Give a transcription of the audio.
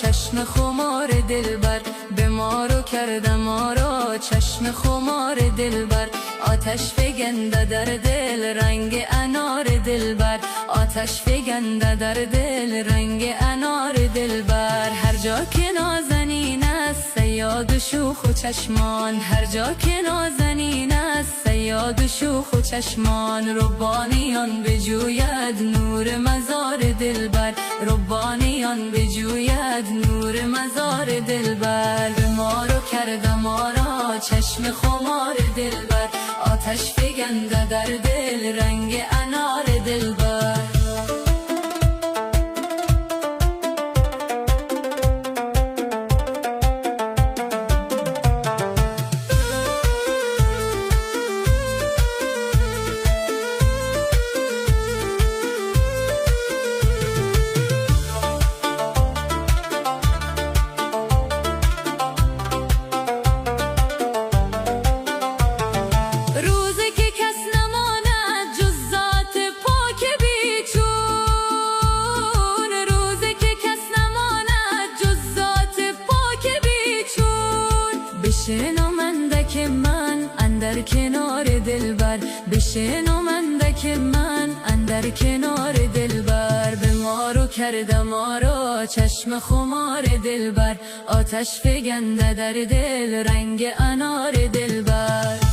چشم خمار دلبر، به ما رو کرده ما را چشم خمار دلبر. آتش فگنده در دل رنگ انار دلبر، آتش فگنده در دل رنگ انار دلبر. هر جا که نازنین است صیاد و شوخ و چشمان، هر جا که نازنین است صیاد و شوخ و چشمان. ربانیان بجوید نور مزار دلبر، ربانیان بجوید نور مزار دلبر. به ما رو کرده ما را چشم خمار دلبر، آتش فگنده در دل رنگ انار دلبر. بشنومندک من اندر کنار دلبر، بشنومندک من اندر کنار دلبر. به ما رو کرده ما را چشم خمار دلبر، آتش فگنده در دل رنگ انار دلبر.